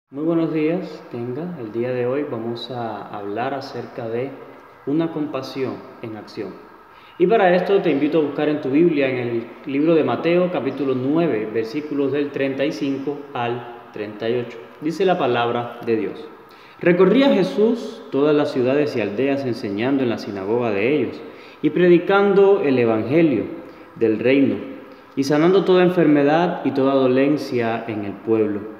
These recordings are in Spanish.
Muy buenos días, tenga. El día de hoy vamos a hablar acerca de una compasión en acción. Y para esto te invito a buscar en tu Biblia, en el libro de Mateo, capítulo 9, versículos del 35 al 38. Dice la palabra de Dios. Recorría Jesús todas las ciudades y aldeas enseñando en la sinagoga de ellos y predicando el evangelio del reino y sanando toda enfermedad y toda dolencia en el pueblo.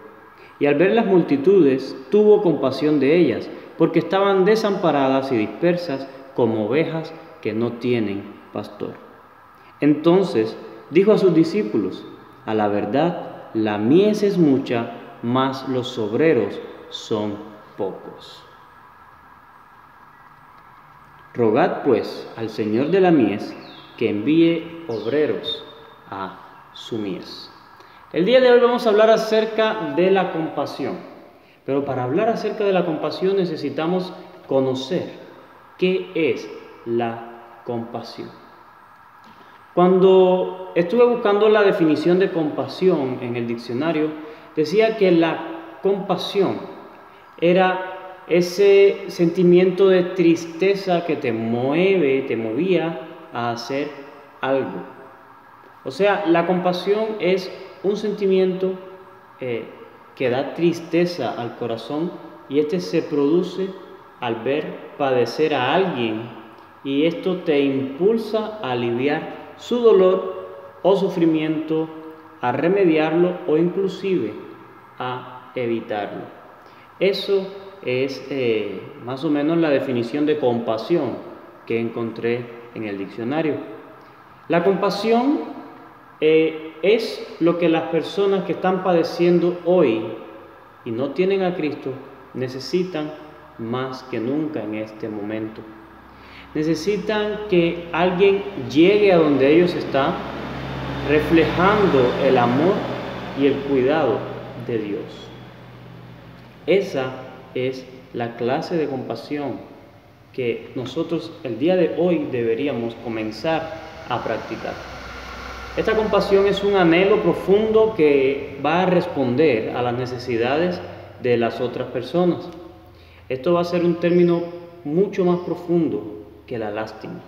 Y al ver las multitudes, tuvo compasión de ellas, porque estaban desamparadas y dispersas como ovejas que no tienen pastor. Entonces dijo a sus discípulos: a la verdad, la mies es mucha, mas los obreros son pocos. Rogad pues al Señor de la mies que envíe obreros a su mies. El día de hoy vamos a hablar acerca de la compasión, pero para hablar acerca de la compasión necesitamos conocer qué es la compasión. Cuando estuve buscando la definición de compasión en el diccionario, decía que la compasión era ese sentimiento de tristeza que te movía a hacer algo. O sea, la compasión es un sentimiento que da tristeza al corazón, y este se produce al ver padecer a alguien, y esto te impulsa a aliviar su dolor o sufrimiento, a remediarlo o inclusive a evitarlo. Eso es más o menos la definición de compasión que encontré en el diccionario. La compasión es lo que las personas que están padeciendo hoy y no tienen a Cristo necesitan más que nunca en este momento. Necesitan que alguien llegue a donde ellos están, reflejando el amor y el cuidado de Dios. Esa es la clase de compasión que nosotros el día de hoy deberíamos comenzar a practicar. Esta compasión es un anhelo profundo que va a responder a las necesidades de las otras personas. Esto va a ser un término mucho más profundo que la lástima.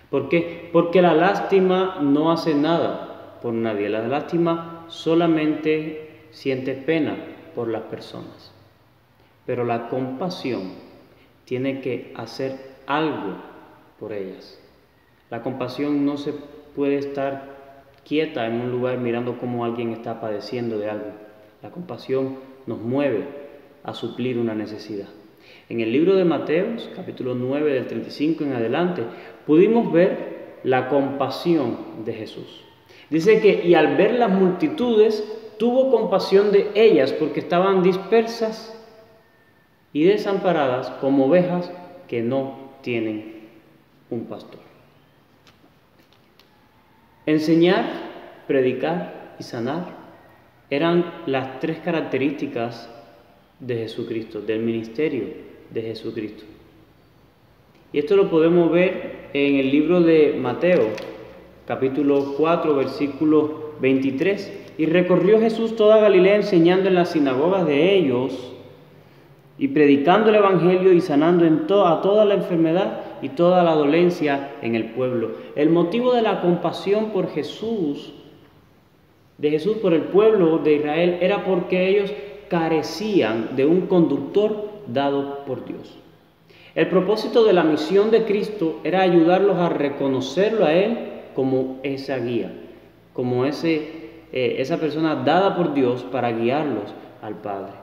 ¿Por qué? Porque la lástima no hace nada por nadie. La lástima solamente siente pena por las personas. Pero la compasión tiene que hacer algo por ellas. La compasión no se puede estar quieta en un lugar mirando cómo alguien está padeciendo de algo. La compasión nos mueve a suplir una necesidad. En el libro de Mateo, capítulo 9, del 35 en adelante, pudimos ver la compasión de Jesús. Dice que, y al ver las multitudes, tuvo compasión de ellas, porque estaban dispersas y desamparadas como ovejas que no tienen un pastor. Enseñar, predicar y sanar eran las tres características de Jesucristo, del ministerio de Jesucristo. Y esto lo podemos ver en el libro de Mateo, capítulo 4, versículo 23. Y recorrió Jesús toda Galilea enseñando en las sinagogas de ellos y predicando el evangelio y sanando a toda la enfermedad y toda la dolencia en el pueblo. El motivo de la compasión por Jesús por el pueblo de Israel, era porque ellos carecían de un conductor dado por Dios. El propósito de la misión de Cristo era ayudarlos a reconocerlo a Él como esa guía, como esa persona dada por Dios para guiarlos al Padre,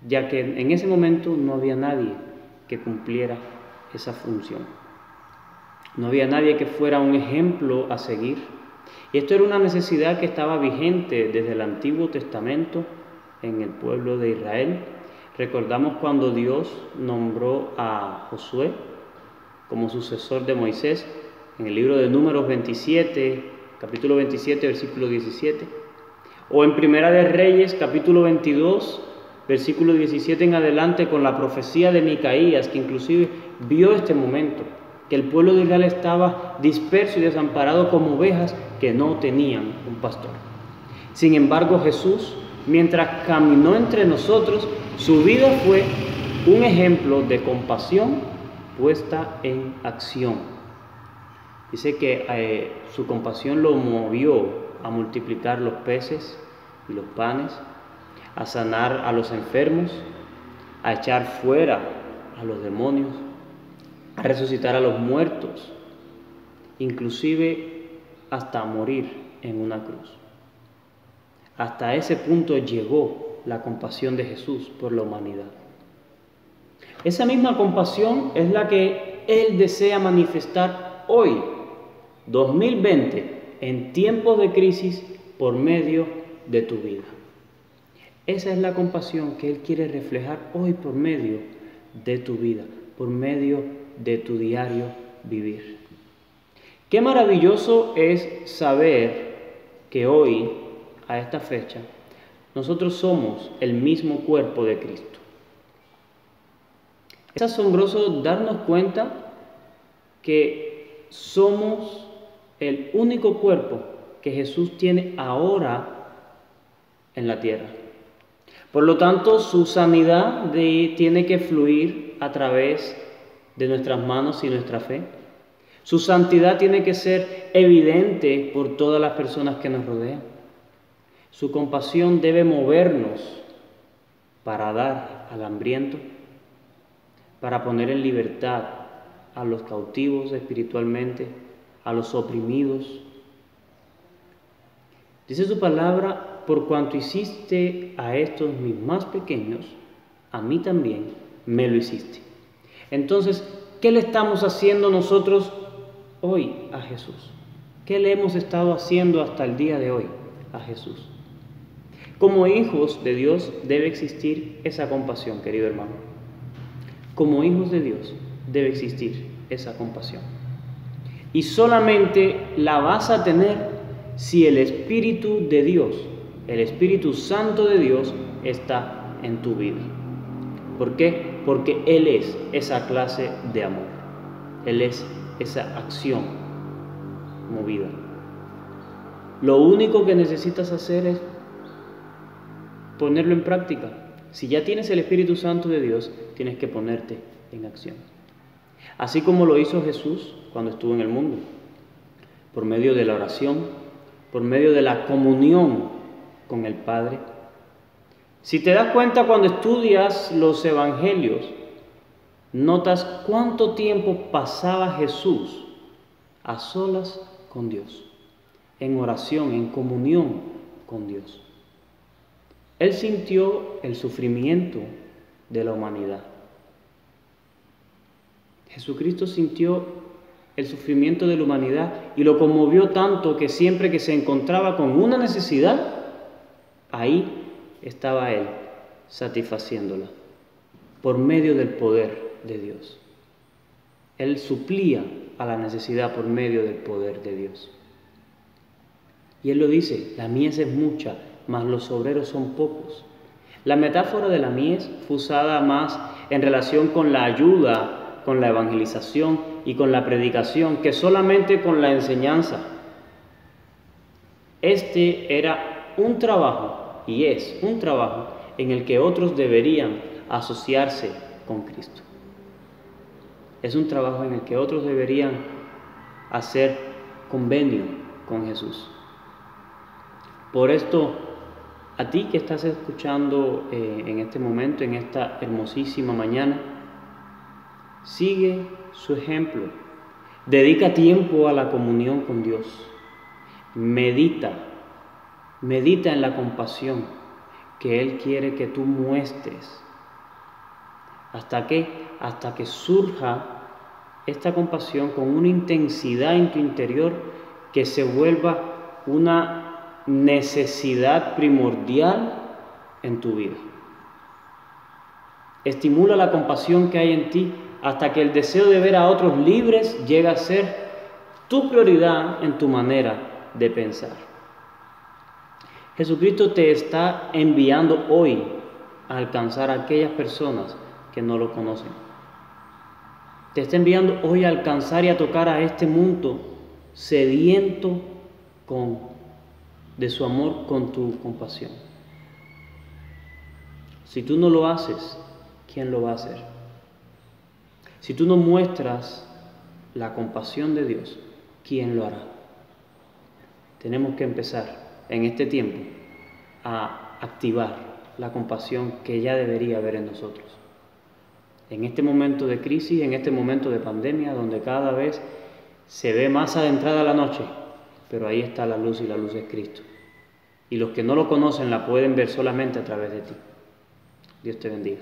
ya que en ese momento no había nadie que cumpliera esa función. No había nadie que fuera un ejemplo a seguir. Y esto era una necesidad que estaba vigente desde el Antiguo Testamento en el pueblo de Israel. Recordamos cuando Dios nombró a Josué como sucesor de Moisés en el libro de Números 27, capítulo 27, versículo 17. O en Primera de Reyes, capítulo 22, versículo 17 en adelante, con la profecía de Micaías, que inclusive vio este momento, que el pueblo de Israel estaba disperso y desamparado como ovejas que no tenían un pastor. Sin embargo, Jesús mientras caminó entre nosotros, su vida fue un ejemplo de compasión puesta en acción. Dice que su compasión lo movió a multiplicar los peces y los panes, a sanar a los enfermos, a echar fuera a los demonios, a resucitar a los muertos, inclusive hasta morir en una cruz. Hasta ese punto llegó la compasión de Jesús por la humanidad. Esa misma compasión es la que Él desea manifestar hoy, 2020, en tiempos de crisis, por medio de tu vida. Esa es la compasión que Él quiere reflejar hoy por medio de tu vida, por medio de tu diario vivir. Qué maravilloso es saber que hoy, a esta fecha, nosotros somos el mismo cuerpo de Cristo. Es asombroso darnos cuenta que somos el único cuerpo que Jesús tiene ahora en la tierra. Por lo tanto, su sanidad tiene que fluir a través de nuestras manos y nuestra fe. Su santidad tiene que ser evidente por todas las personas que nos rodean. Su compasión debe movernos para dar al hambriento, para poner en libertad a los cautivos espiritualmente, a los oprimidos. Dice su palabra: por cuanto hiciste a estos mis más pequeños, a mí también me lo hiciste. Entonces, ¿qué le estamos haciendo nosotros hoy a Jesús? ¿Qué le hemos estado haciendo hasta el día de hoy a Jesús? Como hijos de Dios debe existir esa compasión, querido hermano. Como hijos de Dios debe existir esa compasión. Y solamente la vas a tener si el Espíritu de Dios, el Espíritu Santo de Dios, está en tu vida. ¿Por qué? Porque Él es esa clase de amor. Él es esa acción movida. Lo único que necesitas hacer es ponerlo en práctica. Si ya tienes el Espíritu Santo de Dios, tienes que ponerte en acción. Así como lo hizo Jesús cuando estuvo en el mundo, por medio de la oración, por medio de la comunión con el Padre. Si te das cuenta cuando estudias los evangelios, notas cuánto tiempo pasaba Jesús a solas con Dios, en oración, en comunión con Dios. Él sintió el sufrimiento de la humanidad. Jesucristo sintió el sufrimiento de la humanidad y lo conmovió tanto que siempre que se encontraba con una necesidad, ahí estaba Él satisfaciéndola por medio del poder de Dios. Él suplía a la necesidad por medio del poder de Dios. Y Él lo dice: la mies es mucha, mas los obreros son pocos. La metáfora de la mies fue usada más en relación con la ayuda, con la evangelización y con la predicación, que solamente con la enseñanza. Este era un trabajo, y es un trabajo, en el que otros deberían asociarse con Cristo. Es un trabajo en el que otros deberían hacer convenio con Jesús. Por esto, a ti que estás escuchando en este momento, en esta hermosísima mañana, sigue su ejemplo. Dedica tiempo a la comunión con Dios. Medita en la compasión que Él quiere que tú muestres. ¿Hasta qué? Hasta que surja esta compasión con una intensidad en tu interior que se vuelva una necesidad primordial en tu vida. Estimula la compasión que hay en ti hasta que el deseo de ver a otros libres llega a ser tu prioridad en tu manera de pensar. Jesucristo te está enviando hoy a alcanzar a aquellas personas que no lo conocen. Te está enviando hoy a alcanzar y a tocar a este mundo sediento de su amor con tu compasión. Si tú no lo haces, ¿quién lo va a hacer? Si tú no muestras la compasión de Dios, ¿quién lo hará? Tenemos que empezar en este tiempo a activar la compasión que ya debería haber en nosotros. En este momento de crisis, en este momento de pandemia, donde cada vez se ve más adentrada la noche, pero ahí está la luz y la luz es Cristo. Y los que no lo conocen la pueden ver solamente a través de ti. Dios te bendiga.